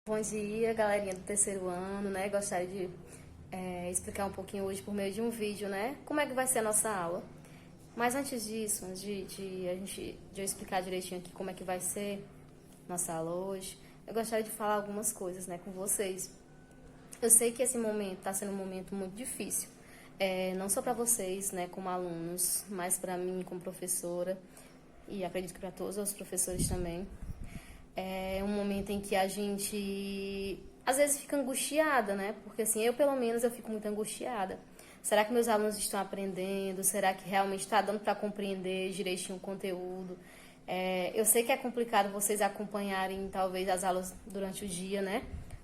Bom dia, galerinha do terceiro ano, né? Gostaria de explicar um pouquinho hoje por meio de um vídeo, né? Como é que vai ser a nossa aula. Mas antes disso, antes de eu explicar direitinho aqui como é que vai ser nossa aula hoje, eu gostaria de falar algumas coisas, né, com vocês. Eu sei que esse momento está sendo um momento muito difícil, não só para vocês, né, como alunos, mas para mim como professora e acredito que para todos os professores também. É um momento em que a gente às vezes fica angustiada, né? Porque assim, eu pelo menos eu fico muito angustiada. Será que meus alunos estão aprendendo? Será que realmente está dando para compreender direitinho o conteúdo? Eu sei que é complicado vocês acompanharem talvez as aulas durante o dia, né?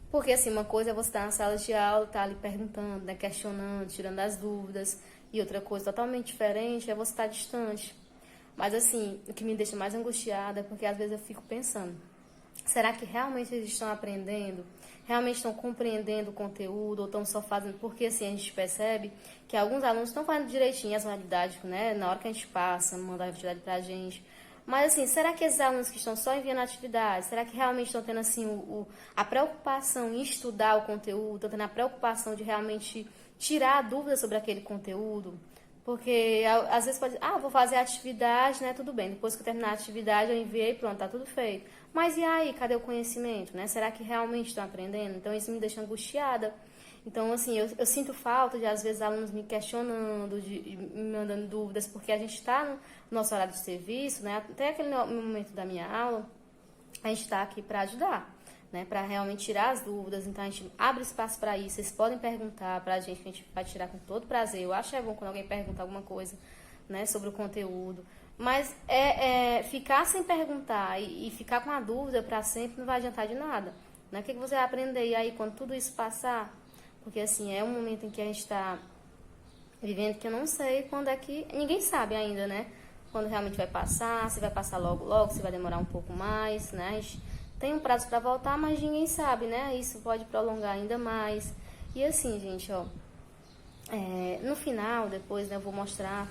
Porque assim, uma coisa é você estar na sala de aula, estar ali perguntando, né? Questionando, tirando as dúvidas. E outra coisa totalmente diferente é você estar distante. Mas assim, o que me deixa mais angustiada é porque às vezes eu fico pensando, será que realmente eles estão aprendendo? Realmente estão compreendendo o conteúdo ou estão só fazendo? Porque assim, a gente percebe que alguns alunos estão fazendo direitinho as atividades, né? Na hora que a gente passa, manda a atividade pra gente. Mas assim, será que esses alunos que estão só enviando atividades, será que realmente estão tendo assim a preocupação em estudar o conteúdo, estão tendo a preocupação de realmente tirar a dúvida sobre aquele conteúdo? Porque às vezes pode, vou fazer a atividade, né? Tudo bem. Depois que eu terminar a atividade, eu enviei, pronto, tá tudo feito. Mas e aí, cadê o conhecimento, né? Será que realmente estão aprendendo? Então isso me deixa angustiada. Então, assim, eu sinto falta de, às vezes, alunos me questionando, me mandando dúvidas, porque a gente está no nosso horário de serviço, né? Até aquele momento da minha aula, a gente está aqui para ajudar, né? Para realmente tirar as dúvidas. Então, a gente abre espaço para isso. Vocês podem perguntar para a gente, que a gente vai tirar com todo prazer. Eu acho bom quando alguém pergunta alguma coisa, né, sobre o conteúdo. Mas ficar sem perguntar e ficar com a dúvida para sempre não vai adiantar de nada. Né? O que você vai aprender? E aí, quando tudo isso passar, porque assim, é um momento em que a gente está vivendo que eu não sei quando é que. Ninguém sabe ainda, né? Quando realmente vai passar, se vai passar logo, logo, se vai demorar um pouco mais, né? A gente tem um prazo para voltar, mas ninguém sabe, né? Isso pode prolongar ainda mais. E assim, gente, ó. No final, depois, né, eu vou mostrar,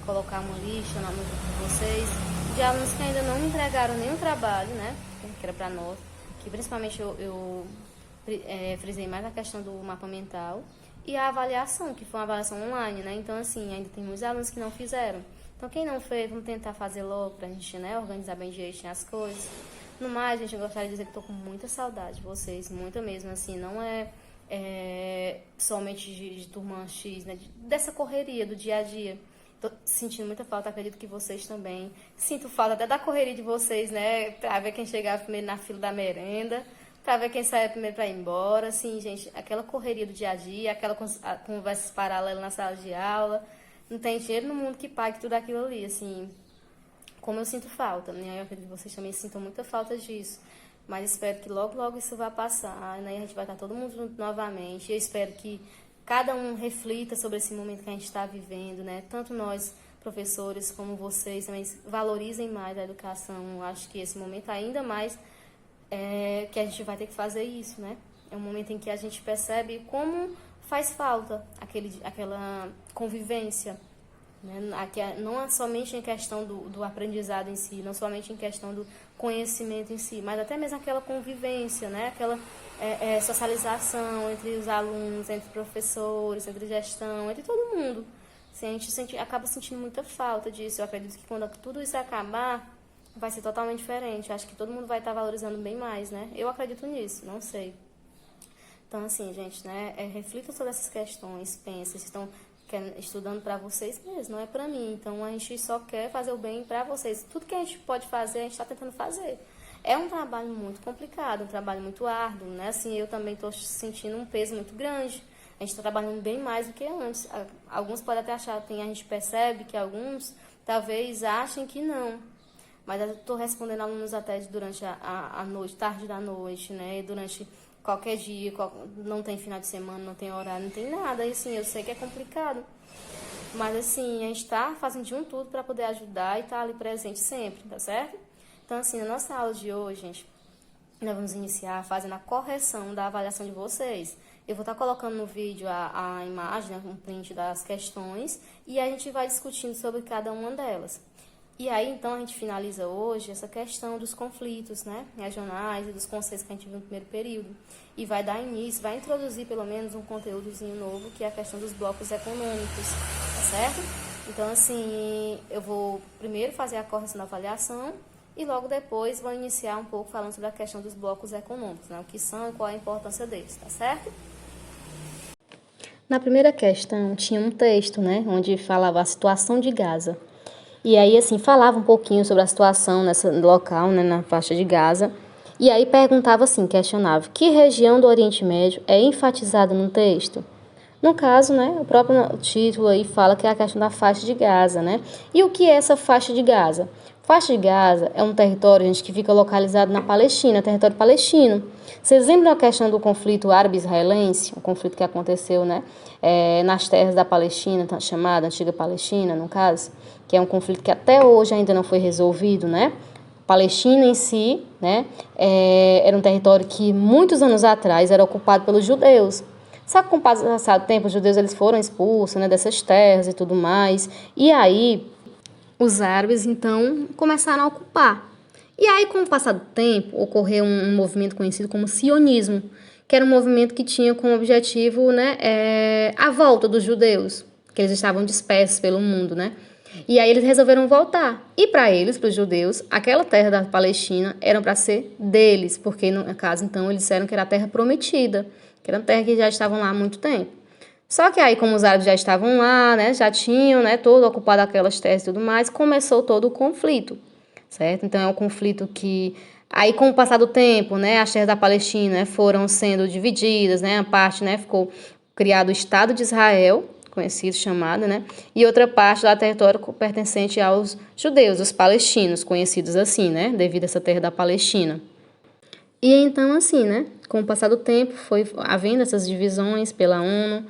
colocar uma lista no grupo de vocês de alunos que ainda não entregaram nenhum trabalho, né? Que era para nós. Que principalmente eu frisei mais a questão do mapa mental e a avaliação, que foi uma avaliação online, né? Então, assim, ainda tem muitos alunos que não fizeram. Então, quem não fez, vamos tentar fazer logo pra gente, né, organizar bem direitinho as coisas. No mais, gente, eu gostaria de dizer que tô com muita saudade de vocês, muita mesmo, assim, não somente de turma X, né, dessa correria do dia a dia. Tô sentindo muita falta, acredito que vocês também. Sinto falta até da correria de vocês, né, pra ver quem chegava primeiro na fila da merenda, pra ver quem saia primeiro pra ir embora, assim, gente, aquela correria do dia a dia, aquela conversas paralelas na sala de aula. Não tem dinheiro no mundo que pague tudo aquilo ali, assim, como eu sinto falta, né? Eu acredito que vocês também sintam muita falta disso. Mas espero que logo, logo isso vá passar, né? A gente vai estar todo mundo junto novamente. Eu espero que cada um reflita sobre esse momento que a gente está vivendo, né? Tanto nós, professores, como vocês também valorizem mais a educação. Eu acho que esse momento ainda mais que a gente vai ter que fazer isso, né? É um momento em que a gente percebe como faz falta aquela convivência, né? Não é somente em questão do aprendizado em si, não somente em questão do conhecimento em si, mas até mesmo aquela convivência, né? Aquela socialização entre os alunos, entre professores, entre gestão, entre todo mundo. Assim, a gente acaba sentindo muita falta disso. Eu acredito que quando tudo isso acabar, vai ser totalmente diferente. Eu acho que todo mundo vai estar valorizando bem mais, né? Eu acredito nisso, não sei. Então, assim, gente, né? Reflitam sobre essas questões, pensem, vocês estão estudando para vocês mesmo, não é para mim. Então, a gente só quer fazer o bem para vocês. Tudo que a gente pode fazer, a gente está tentando fazer. É um trabalho muito complicado, um trabalho muito árduo, né? Assim, eu também estou sentindo um peso muito grande. A gente está trabalhando bem mais do que antes. Alguns podem até achar, a gente percebe que alguns talvez achem que não. Mas eu estou respondendo alunos até durante a noite, tarde da noite, né? Durante qualquer dia, não tem final de semana, não tem horário, não tem nada. E assim, eu sei que é complicado. Mas assim, a gente está fazendo de um tudo para poder ajudar e estar ali presente sempre, tá certo? Então assim, na nossa aula de hoje, gente, nós vamos iniciar fazendo a correção da avaliação de vocês. Eu vou estar colocando no vídeo a imagem, né, um print das questões, e a gente vai discutindo sobre cada uma delas. E aí, então, a gente finaliza hoje essa questão dos conflitos, né, regionais e dos conceitos que a gente viu no primeiro período. E vai dar início, vai introduzir pelo menos um conteúdozinho novo, que é a questão dos blocos econômicos, tá certo? Então, assim, eu vou primeiro fazer a correção da avaliação e logo depois vou iniciar um pouco falando sobre a questão dos blocos econômicos, né, o que são e qual é a importância deles, tá certo? Na primeira questão tinha um texto, né, onde falava a situação de Gaza. E aí, assim, falava um pouquinho sobre a situação nesse local, né, na faixa de Gaza. E aí perguntava assim, questionava, que região do Oriente Médio é enfatizada no texto? No caso, né, o próprio título aí fala que é a questão da faixa de Gaza, né? E o que é essa faixa de Gaza? Faixa de Gaza é um território, gente, que fica localizado na Palestina, território palestino. Vocês lembram a questão do conflito árabe-israelense? O conflito que aconteceu, né, nas terras da Palestina, chamada Antiga Palestina, no caso, que é um conflito que até hoje ainda não foi resolvido, né? Palestina em si, né, era um território que muitos anos atrás era ocupado pelos judeus. Só que com o passar do tempo, os judeus eles foram expulsos, né, dessas terras e tudo mais. E aí, os árabes, então, começaram a ocupar. E aí, com o passar do tempo, ocorreu um movimento conhecido como sionismo, que era um movimento que tinha como objetivo, né, a volta dos judeus, que eles estavam dispersos pelo mundo, né? E aí eles resolveram voltar. E para eles, para os judeus, aquela terra da Palestina era para ser deles, porque no caso, então, eles disseram que era a terra prometida, que era uma terra que já estavam lá há muito tempo. Só que aí, como os árabes já estavam lá, né, já tinham, né, todo ocupado aquelas terras e tudo mais, começou todo o conflito, certo? Então, é um conflito que, aí com o passar do tempo, né, as terras da Palestina, né, foram sendo divididas, né, a parte, né, ficou criado o Estado de Israel, conhecido, chamado, né, e outra parte lá, território pertencente aos judeus, os palestinos, conhecidos assim, né, devido a essa terra da Palestina. E então, assim, né, com o passar do tempo, foi havendo essas divisões pela ONU,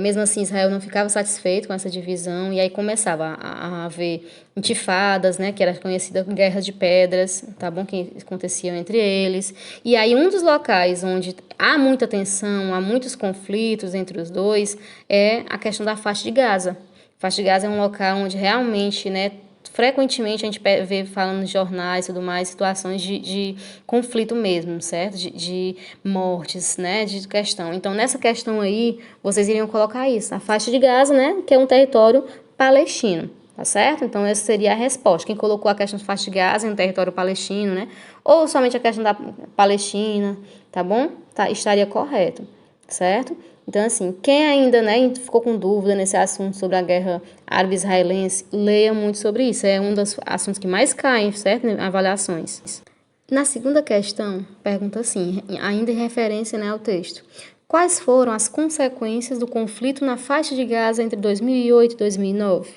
mesmo assim Israel não ficava satisfeito com essa divisão, e aí começava a haver intifadas, né, que era conhecida como guerras de pedras, tá bom, que aconteciam entre eles, e aí um dos locais onde há muita tensão, há muitos conflitos entre os dois, é a questão da faixa de Gaza. A faixa de Gaza é um local onde realmente, né, frequentemente a gente vê falando nos jornais e tudo mais, situações de conflito mesmo, certo? De mortes, né? De questão. Então, nessa questão aí, vocês iriam colocar isso. A faixa de Gaza, né? Que é um território palestino, tá certo? Então, essa seria a resposta. Quem colocou a questão de faixa de Gaza em território palestino, né? Ou somente a questão da Palestina, tá bom? Tá, estaria correto, certo? Então, assim, quem ainda, né, ficou com dúvida nesse assunto sobre a guerra árabe-israelense, leia muito sobre isso. É um dos assuntos que mais caem, certo, em avaliações. Na segunda questão, pergunta assim, ainda em referência, né, ao texto. Quais foram as consequências do conflito na faixa de Gaza entre 2008 e 2009?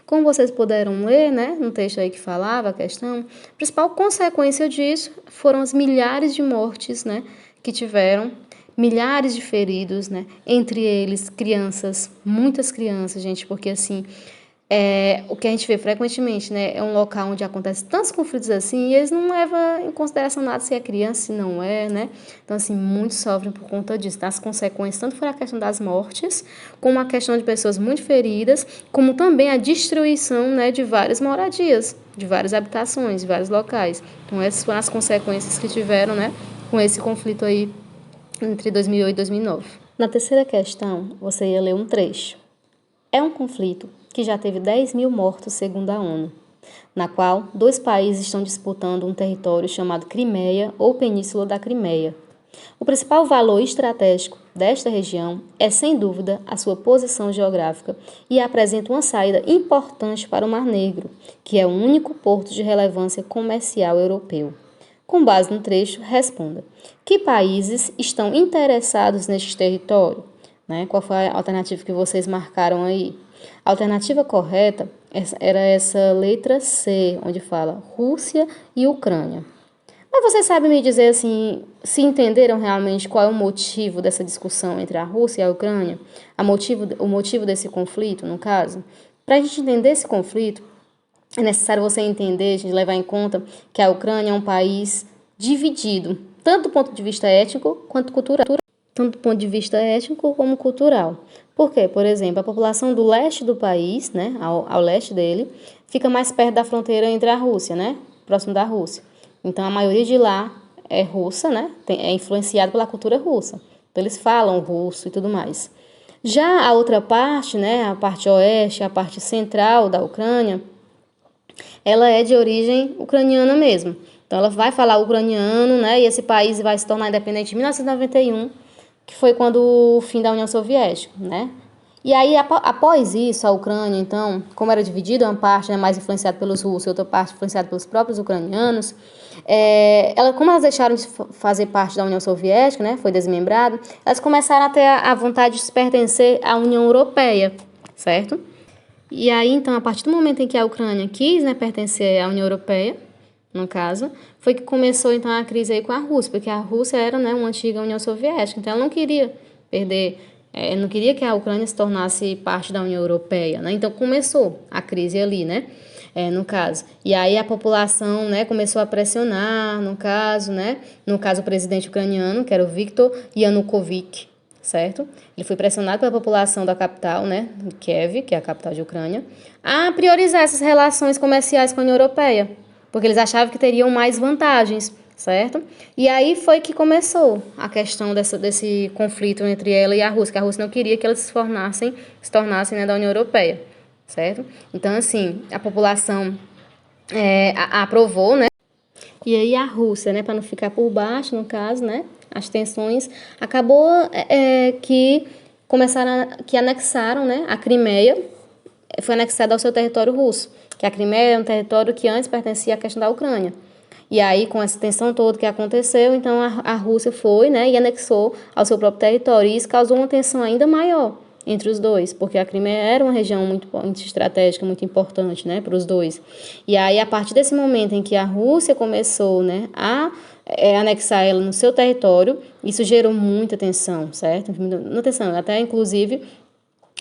Como vocês puderam ler, né, no texto aí que falava a questão, a principal consequência disso foram as milhares de mortes, né, que tiveram, milhares de feridos, né? Entre eles crianças, muitas crianças, gente, porque assim, o que a gente vê frequentemente, né? É um local onde acontece tantos conflitos assim e eles não levam em consideração nada se é criança, se não é, né? Então, assim, muitos sofrem por conta disso, das consequências, tanto foi a questão das mortes, como a questão de pessoas muito feridas, como também a destruição, né, de várias moradias, de várias habitações, de vários locais. Então, essas foram as consequências que tiveram, né, com esse conflito aí entre 2008 e 2009. Na terceira questão, você ia ler um trecho. É um conflito que já teve 10 mil mortos, segundo a ONU, na qual dois países estão disputando um território chamado Crimeia ou Península da Crimeia. O principal valor estratégico desta região é, sem dúvida, a sua posição geográfica e apresenta uma saída importante para o Mar Negro, que é o único porto de relevância comercial europeu. Com base no trecho, responda. Que países estão interessados neste território? Né? Qual foi a alternativa que vocês marcaram aí? A alternativa correta era essa letra C, onde fala Rússia e Ucrânia. Mas vocês sabem me dizer assim, se entenderam realmente qual é o motivo dessa discussão entre a Rússia e a Ucrânia? O motivo desse conflito, no caso? Para a gente entender esse conflito, é necessário você entender, a gente levar em conta que a Ucrânia é um país dividido, tanto do ponto de vista étnico quanto cultural. Tanto do ponto de vista étnico como cultural. Por quê? Por exemplo, a população do leste do país, né, ao leste dele, fica mais perto da fronteira entre a Rússia, né, próximo da Rússia. Então, a maioria de lá é russa, né, é influenciado pela cultura russa. Então, eles falam russo e tudo mais. Já a outra parte, né, a parte oeste, a parte central da Ucrânia, ela é de origem ucraniana mesmo. Então, ela vai falar ucraniano, né, e esse país vai se tornar independente em 1991, que foi quando o fim da União Soviética, né? E aí, após isso, a Ucrânia, então, como era dividida, uma parte, né, mais influenciada pelos russos e outra parte influenciada pelos próprios ucranianos, como elas deixaram de fazer parte da União Soviética, né, foi desmembrado, elas começaram a ter a vontade de se pertencer à União Europeia, certo? E aí, então, a partir do momento em que a Ucrânia quis, né, pertencer à União Europeia, no caso, foi que começou, então, a crise aí com a Rússia, porque a Rússia era, né, uma antiga União Soviética, então ela não queria perder, não queria que a Ucrânia se tornasse parte da União Europeia, né? Então começou a crise ali, né? No caso. E aí a população, né, começou a pressionar, no caso, né? No caso, o presidente ucraniano, que era o Viktor Yanukovych, certo? Ele foi pressionado pela população da capital, né, Kiev, que é a capital de Ucrânia, a priorizar essas relações comerciais com a União Europeia, porque eles achavam que teriam mais vantagens, certo? E aí foi que começou a questão desse conflito entre ela e a Rússia, que a Rússia não queria que elas se tornassem, né, da União Europeia, certo? Então, assim, a população aprovou, né? E aí a Rússia, né, para não ficar por baixo, no caso, né, as tensões, acabou que que anexaram, né, a Crimeia, foi anexada ao seu território russo, que a Crimeia é um território que antes pertencia à questão da Ucrânia. E aí, com essa tensão toda que aconteceu, então a Rússia foi, né, e anexou ao seu próprio território. E isso causou uma tensão ainda maior entre os dois, porque a Crimeia era uma região muito estratégica, muito importante, né, para os dois. E aí, a partir desse momento em que a Rússia começou, né, a anexar ela no seu território, isso gerou muita tensão, certo? Muita tensão, até inclusive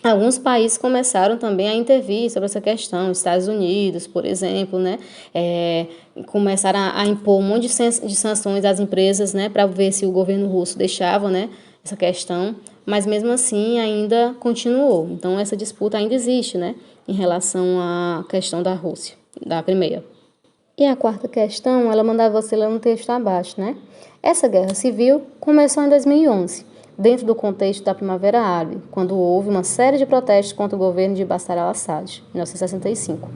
alguns países começaram também a intervir sobre essa questão, Estados Unidos, por exemplo, né, começaram a impor um monte de sanções às empresas, né, para ver se o governo russo deixava, né, essa questão, mas mesmo assim ainda continuou. Então essa disputa ainda existe, né, em relação à questão da Rússia, da Crimeia. E a quarta questão, ela mandava você ler no texto abaixo, né? Essa guerra civil começou em 2011, dentro do contexto da Primavera Árabe, quando houve uma série de protestos contra o governo de Bashar al-Assad, em 1965.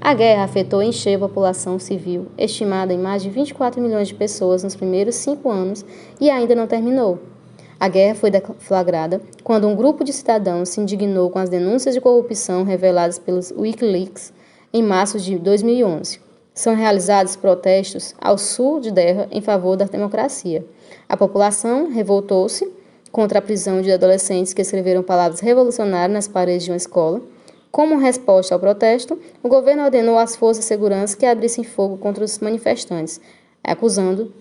A guerra afetou em cheio a população civil, estimada em mais de 24 milhões de pessoas nos primeiros 5 anos, e ainda não terminou. A guerra foi deflagrada quando um grupo de cidadãos se indignou com as denúncias de corrupção reveladas pelos Wikileaks em março de 2011. São realizados protestos ao sul de Derra em favor da democracia. A população revoltou-se contra a prisão de adolescentes que escreveram palavras revolucionárias nas paredes de uma escola. Como resposta ao protesto, o governo ordenou às forças de segurança que abrissem fogo contra os manifestantes, causando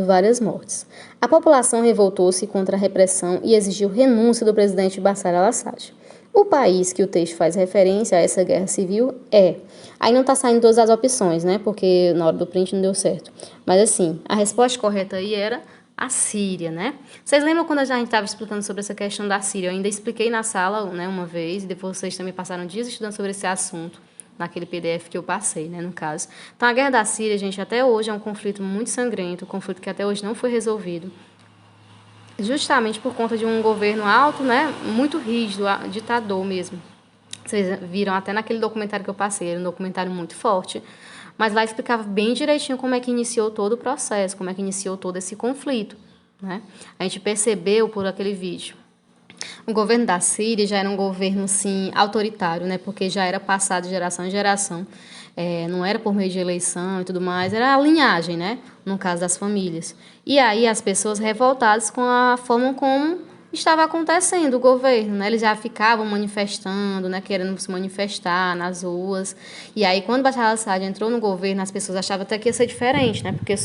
várias mortes. A população revoltou-se contra a repressão e exigiu renúncia do presidente Bashar al-Assad. O país que o texto faz referência a essa guerra civil Aí não está saindo todas as opções, né? Porque na hora do print não deu certo. Mas assim, a resposta correta aí era a Síria, né? Vocês lembram quando a gente estava explicando sobre essa questão da Síria? Eu ainda expliquei na sala, né, uma vez, e depois vocês também passaram dias estudando sobre esse assunto, naquele PDF que eu passei, né, no caso. Então, a guerra da Síria, gente, até hoje é um conflito muito sangrento, um conflito que até hoje não foi resolvido, justamente por conta de um governo alto, né, muito rígido, ditador mesmo. Vocês viram até naquele documentário que eu passei, era um documentário muito forte, mas lá explicava bem direitinho como é que iniciou todo o processo, como é que iniciou todo esse conflito, né? A gente percebeu por aquele vídeo. O governo da Síria já era um governo, assim, autoritário, né? Porque já era passado de geração em geração. Não era por meio de eleição e tudo mais, era a linhagem, né? No caso das famílias. E aí as pessoas revoltadas com a forma como estava acontecendo o governo, né? Eles já ficavam manifestando, né? Querendo se manifestar nas ruas. E aí, quando Bashar al-Assad entrou no governo, as pessoas achavam até que ia ser diferente, né? Porque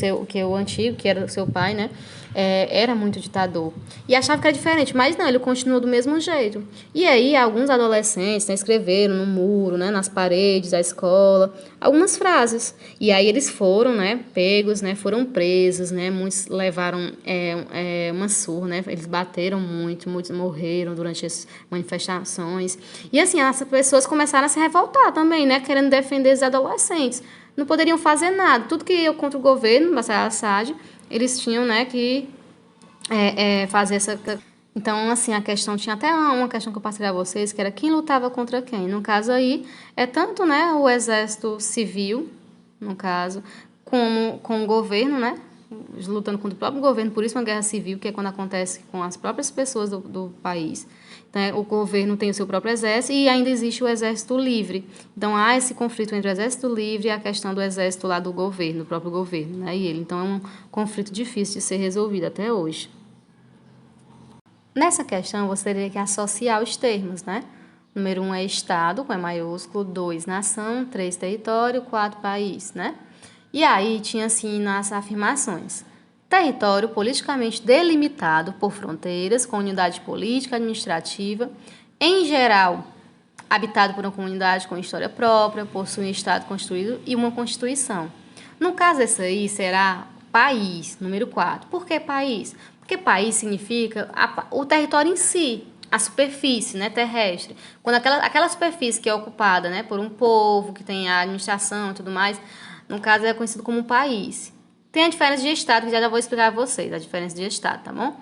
o antigo, que era o seu pai, né? Era muito ditador. E achava que era diferente, mas não, ele continuou do mesmo jeito. E aí, alguns adolescentes, né, escreveram no muro, né? Nas paredes da escola, algumas frases. E aí eles foram, né? Pegos, né? Foram presos, né? Muitos levaram uma surra, né? Eles bateram muito, muitos morreram durante as manifestações. E assim, as pessoas começaram a se revoltar também, né? Querendo defender os adolescentes. Não poderiam fazer nada. Tudo que ia contra o governo, Bashar al-Assad, eles tinham, né, que fazer essa... Então, assim, a questão... Tinha até uma questão que eu passei a vocês, que era quem lutava contra quem. No caso aí, tanto, né, o exército civil, no caso, como com o governo, né? Lutando contra o próprio governo, por isso uma guerra civil, que é quando acontece com as próprias pessoas do país. Então, o governo tem o seu próprio exército e ainda existe o exército livre. Então, há esse conflito entre o exército livre e a questão do exército lá do governo, do próprio governo, né? E ele. Então, é um conflito difícil de ser resolvido até hoje. Nessa questão, você teria que associar os termos, né? Número 1 é Estado, com E maiúsculo, 2, nação, 3, território, 4, país, né? E aí tinha assim nas afirmações: território politicamente delimitado por fronteiras, com unidade política, administrativa, em geral habitado por uma comunidade com história própria, possui um Estado constituído e uma Constituição. No caso, esse aí será país, número 4. Por que país? Porque país significa o território em si, a superfície, né, terrestre. Quando aquela superfície que é ocupada, né, por um povo, que tem a administração e tudo mais, no caso é conhecido como país. Tem a diferença de estado, que já vou explicar a vocês, a diferença de estado, tá bom?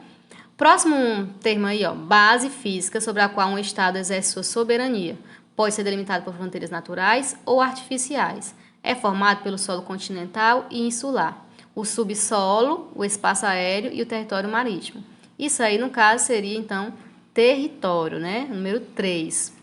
Próximo termo aí, ó, base física sobre a qual um estado exerce sua soberania. Pode ser delimitado por fronteiras naturais ou artificiais. É formado pelo solo continental e insular, o subsolo, o espaço aéreo e o território marítimo. Isso aí, no caso, seria, então, território, né? Número 3.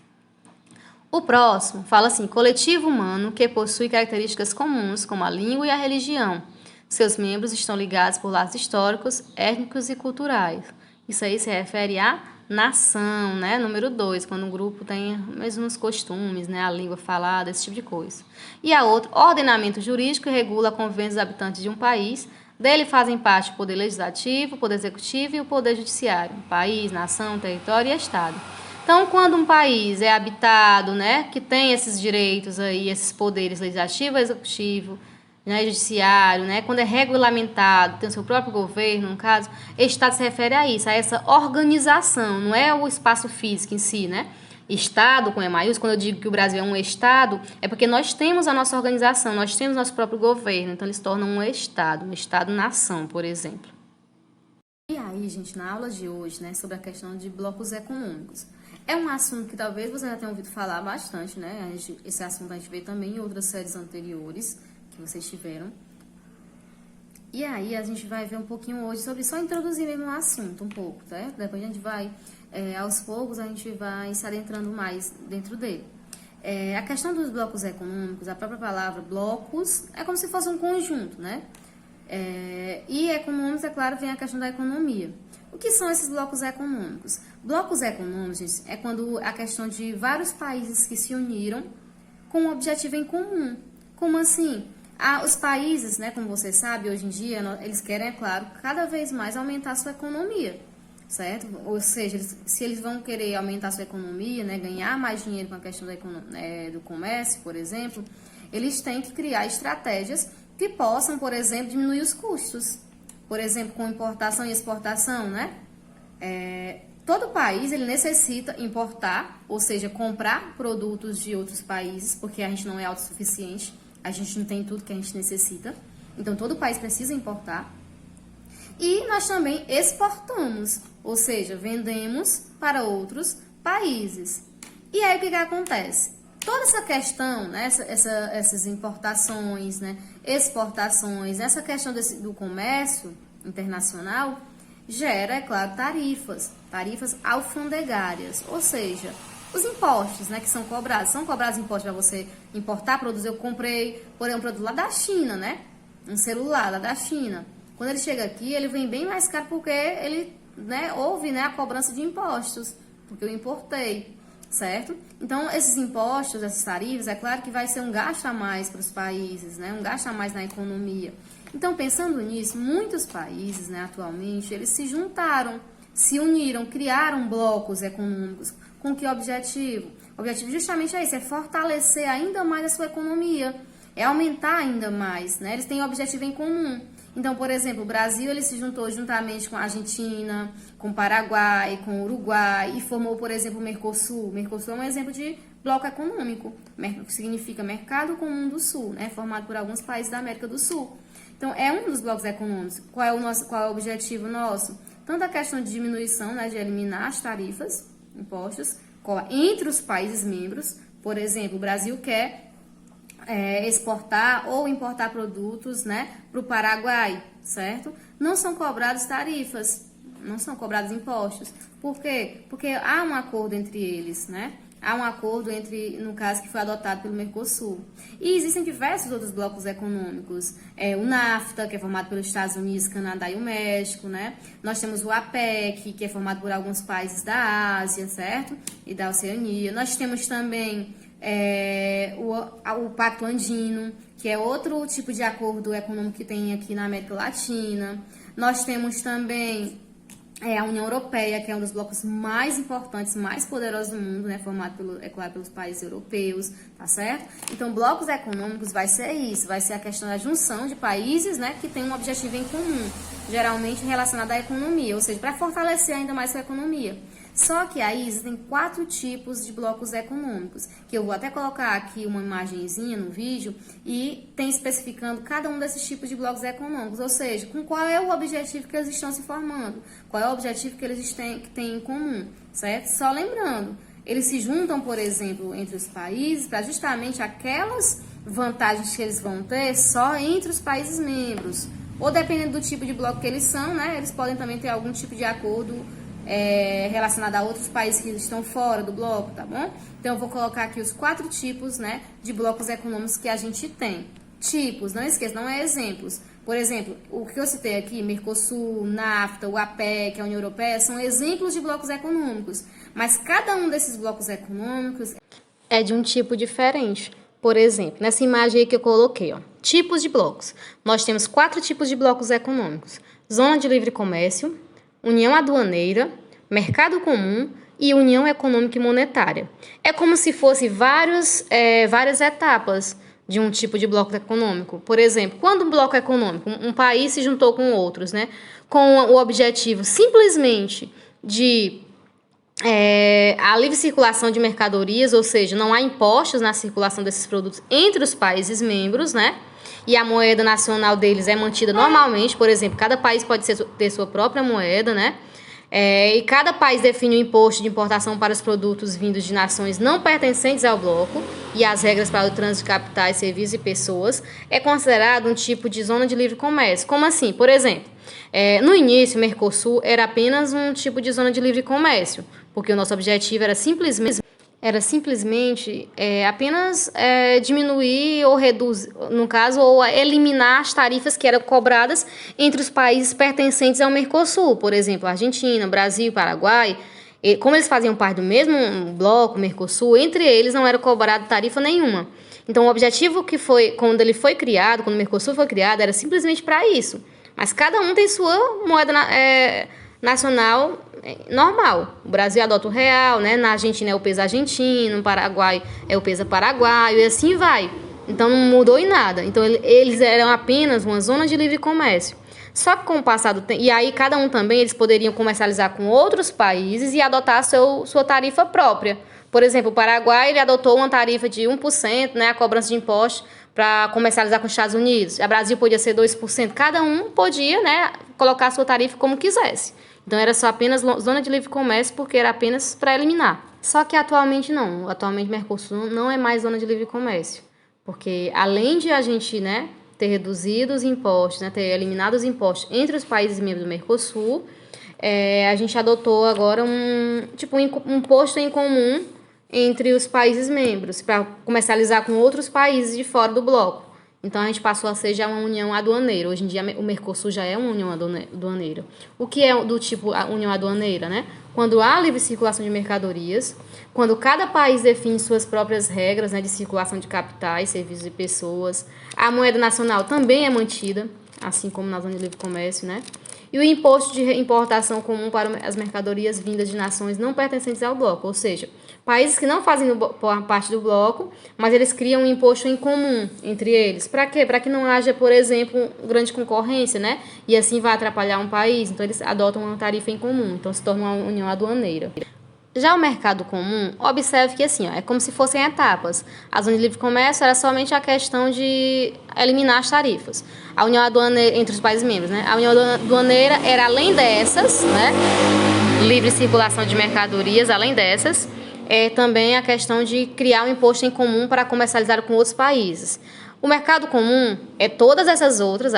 O próximo fala assim: coletivo humano que possui características comuns, como a língua e a religião. Seus membros estão ligados por laços históricos, étnicos e culturais. Isso aí se refere à nação, né? Número 2, quando um grupo tem os mesmos costumes, né? A língua falada, esse tipo de coisa. E a outra, ordenamento jurídico, que regula a convivência dos habitantes de um país. Dele fazem parte o poder legislativo, o poder executivo e o poder judiciário. País, nação, território e estado. Então, quando um país é habitado, né, que tem esses direitos aí, esses poderes legislativo, executivo, né, judiciário, né, quando é regulamentado, tem o seu próprio governo, no caso, Estado se refere a isso, a essa organização, não é o espaço físico em si, né? Estado, com E maiúsculo, quando eu digo que o Brasil é um Estado, é porque nós temos a nossa organização, nós temos nosso próprio governo, então eles tornam um Estado-nação, por exemplo. E aí, gente, na aula de hoje, né, sobre a questão de blocos econômicos. É um assunto que talvez você já tenha ouvido falar bastante, né? Esse assunto a gente vê também em outras séries anteriores que vocês tiveram. E aí a gente vai ver um pouquinho hoje sobre, só introduzir mesmo o assunto um pouco, tá? Depois a gente vai, aos poucos, a gente vai se adentrando mais dentro dele. A questão dos blocos econômicos, a própria palavra blocos, é como se fosse um conjunto, né? E econômicos, é claro, vem a questão da economia. O que são esses blocos econômicos? Blocos econômicos, gente, é quando a questão de vários países que se uniram com um objetivo em comum. Como assim? Os países, né, como você sabe, hoje em dia, eles querem, é claro, cada vez mais aumentar a sua economia, certo? Ou seja, se eles vão querer aumentar a sua economia, né, ganhar mais dinheiro com a questão do comércio, por exemplo, eles têm que criar estratégias que possam, por exemplo, diminuir os custos. Por exemplo, com importação e exportação, né? Todo país ele necessita importar, ou seja, comprar produtos de outros países, porque a gente não é autossuficiente, a gente não tem tudo que a gente necessita. Então, todo país precisa importar. E nós também exportamos, ou seja, vendemos para outros países. E aí, o que acontece? Toda essa questão, né, essas importações, né, exportações, essa questão do comércio internacional gera, é claro, tarifas alfandegárias, ou seja, os impostos, né, que são cobrados impostos para você importar produtos. Eu comprei, por exemplo, um produto lá da China, né, um celular lá da China. Quando ele chega aqui, ele vem bem mais caro porque ele né, houve, né, a cobrança de impostos, porque eu importei, certo? Então, esses impostos, essas tarifas, é claro que vai ser um gasto a mais para os países, né, um gasto a mais na economia. Então, pensando nisso, muitos países, né, atualmente, eles se juntaram, se uniram, criaram blocos econômicos. Com que objetivo? O objetivo justamente é esse, é fortalecer ainda mais a sua economia, é aumentar ainda mais, né? Eles têm um objetivo em comum. Então, por exemplo, o Brasil ele se juntou juntamente com a Argentina, com o Paraguai, com o Uruguai e formou, por exemplo, o Mercosul. O Mercosul é um exemplo de bloco econômico, que significa Mercado Comum do Sul, né? Formado por alguns países da América do Sul. Então, é um dos blocos econômicos. Qual é o objetivo nosso? Tanto a questão de diminuição, né, de eliminar as tarifas, impostos, entre os países membros. Por exemplo, o Brasil quer exportar ou importar produtos, né, para o Paraguai, certo? Não são cobradas tarifas, não são cobrados impostos. Por quê? Porque há um acordo entre eles, né? Há um acordo no caso, que foi adotado pelo Mercosul. E existem diversos outros blocos econômicos. O NAFTA, que é formado pelos Estados Unidos, Canadá e o México, né? Nós temos o APEC, que é formado por alguns países da Ásia, certo? E da Oceania. Nós temos também o Pacto Andino, que é outro tipo de acordo econômico que tem aqui na América Latina. Nós temos também a União Europeia, que é um dos blocos mais importantes, mais poderosos do mundo, né, formado, é claro, pelos países europeus, tá certo? Então, blocos econômicos vai ser isso, vai ser a questão da junção de países, né, que tem um objetivo em comum, geralmente relacionado à economia, ou seja, para fortalecer ainda mais sua economia. Só que aí existem 4 tipos de blocos econômicos, que eu vou até colocar aqui uma imagenzinha no vídeo e tem especificando cada um desses tipos de blocos econômicos, ou seja, com qual é o objetivo que eles estão se formando, qual é o objetivo que eles têm em comum, certo? Só lembrando, eles se juntam, por exemplo, entre os países para justamente aquelas vantagens que eles vão ter só entre os países membros, ou dependendo do tipo de bloco que eles são, né, eles podem também ter algum tipo de acordo relacionado a outros países que estão fora do bloco, tá bom? Então, eu vou colocar aqui os 4 tipos, né, de blocos econômicos que a gente tem. Tipos, não esqueça, não é exemplos. Por exemplo, o que eu citei aqui, Mercosul, NAFTA, o APEC, a União Europeia, são exemplos de blocos econômicos. Mas cada um desses blocos econômicos é de um tipo diferente. Por exemplo, nessa imagem aí que eu coloquei, ó, tipos de blocos. Nós temos 4 tipos de blocos econômicos. Zona de livre comércio, União Aduaneira, Mercado Comum e União Econômica e Monetária. É como se fosse várias etapas de um tipo de bloco econômico. Por exemplo, quando um bloco econômico, um país se juntou com outros, né, com o objetivo simplesmente de a livre circulação de mercadorias, ou seja, não há impostos na circulação desses produtos entre os países membros, né? E a moeda nacional deles é mantida normalmente, por exemplo, cada país pode ter sua própria moeda, né? E cada país define o imposto de importação para os produtos vindos de nações não pertencentes ao bloco e as regras para o trânsito de capitais, serviços e pessoas. É considerado um tipo de zona de livre comércio. Como assim? Por exemplo, no início, o Mercosul era apenas um tipo de zona de livre comércio, porque o nosso objetivo era simplesmente apenas diminuir ou reduzir, no caso, ou eliminar as tarifas que eram cobradas entre os países pertencentes ao Mercosul, por exemplo, Argentina, Brasil, Paraguai. Como eles faziam parte do mesmo bloco, Mercosul, entre eles não era cobrada tarifa nenhuma. Então, o objetivo que foi, quando o Mercosul foi criado, era simplesmente para isso. Mas cada um tem sua moeda nacional normal. O Brasil adota o real, né? Na Argentina é o peso argentino, no Paraguai é o peso paraguaio e assim vai. Então não mudou em nada. Então eles eram apenas uma zona de livre comércio. Só que com o passar do tempo, e aí cada um também, eles poderiam comercializar com outros países e adotar sua tarifa própria. Por exemplo, o Paraguai ele adotou uma tarifa de 1%, né, a cobrança de impostos para comercializar com os Estados Unidos. O Brasil podia ser 2%. Cada um podia, né, colocar a sua tarifa como quisesse. Então era só apenas zona de livre comércio porque era apenas para eliminar. Só que atualmente não. Atualmente o Mercosul não é mais zona de livre comércio. Porque além de a gente, né, ter reduzido os impostos, né, ter eliminado os impostos entre os países membros do Mercosul, a gente adotou agora um imposto em comum entre os países membros, para comercializar com outros países de fora do bloco. Então a gente passou a ser já uma união aduaneira. Hoje em dia o Mercosul já é uma união aduaneira. O que é do tipo a união aduaneira, né? Quando há livre circulação de mercadorias, quando cada país define suas próprias regras, né, de circulação de capitais, serviços e pessoas, a moeda nacional também é mantida, assim como na zona de livre comércio, né? E o imposto de importação comum para as mercadorias vindas de nações não pertencentes ao bloco, ou seja, países que não fazem parte do bloco, mas eles criam um imposto em comum entre eles. Para quê? Para que não haja, por exemplo, grande concorrência, né? E assim vai atrapalhar um país. Então, eles adotam uma tarifa em comum. Então, se torna uma união aduaneira. Já o mercado comum, observe que assim, ó, é como se fossem etapas. A zona de livre comércio era somente a questão de eliminar as tarifas. A união aduaneira entre os países membros, né? A união aduaneira era além dessas, né? Livre circulação de mercadorias, além dessas, é também a questão de criar um imposto em comum para comercializar com outros países. O mercado comum é todas essas outras,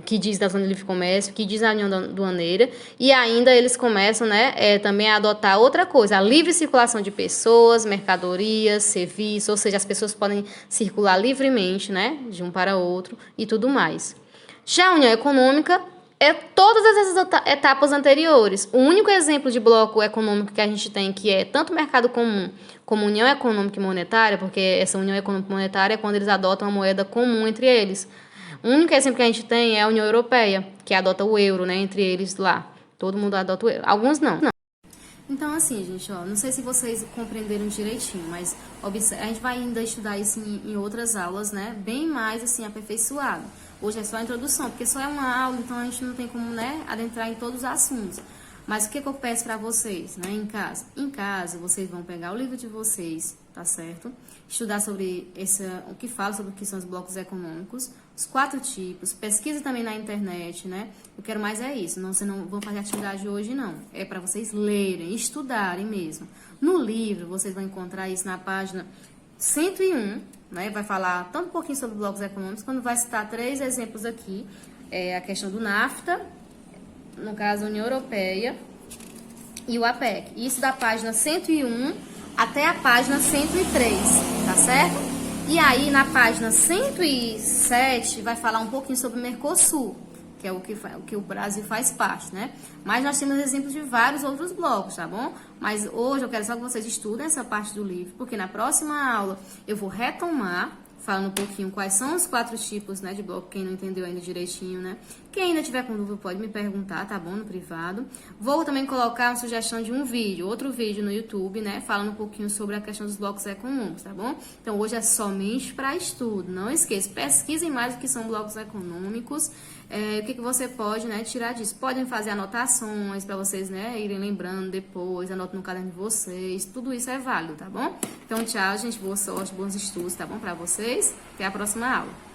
que diz da zona de livre comércio, que diz a união aduaneira, e ainda eles começam, né, também a adotar outra coisa, a livre circulação de pessoas, mercadorias, serviços, ou seja, as pessoas podem circular livremente, né, de um para outro e tudo mais. Já a união econômica é todas essas etapas anteriores. O único exemplo de bloco econômico que a gente tem, que é tanto mercado comum como união econômica e monetária, porque essa união econômica e monetária é quando eles adotam uma moeda comum entre eles. O único exemplo que a gente tem é a União Europeia, que adota o euro, né, entre eles lá. Todo mundo adota o euro. Alguns não. Então, assim, gente, ó, não sei se vocês compreenderam direitinho, mas a gente vai ainda estudar isso em outras aulas, né, bem mais, assim, aperfeiçoado. Hoje é só a introdução, porque só é uma aula, então a gente não tem como, né, adentrar em todos os assuntos. Mas o que eu peço para vocês, né, em casa? Em casa, vocês vão pegar o livro de vocês, tá certo? Estudar sobre o que fala sobre o que são os blocos econômicos, os 4 tipos, pesquisa também na internet, né? Eu quero mais é isso, não, vocês não vão fazer atividade hoje, não. É para vocês lerem, estudarem mesmo. No livro, vocês vão encontrar isso na página 101, né? Vai falar tanto um pouquinho sobre blocos econômicos, quando vai citar 3 exemplos aqui. A questão do NAFTA, no caso a União Europeia, e o APEC. Isso da página 101 até a página 103, tá certo? E aí, na página 107, vai falar um pouquinho sobre o Mercosul, que é o que o Brasil faz parte, né? Mas nós temos exemplos de vários outros blocos, tá bom? Mas hoje eu quero só que vocês estudem essa parte do livro, porque na próxima aula eu vou retomar, falando um pouquinho quais são os 4 tipos, né, de bloco, quem não entendeu ainda direitinho, né? Quem ainda tiver com dúvida pode me perguntar, tá bom, no privado. Vou também colocar uma sugestão de um vídeo, outro vídeo no YouTube, né, falando um pouquinho sobre a questão dos blocos econômicos, tá bom? Então, hoje é somente para estudo. Não esqueça, pesquisem mais o que são blocos econômicos, o que você pode, né, tirar disso. Podem fazer anotações para vocês, né, irem lembrando depois, anotem no caderno de vocês, tudo isso é válido, tá bom? Então, tchau, gente, boa sorte, bons estudos, tá bom, para vocês. Até a próxima aula.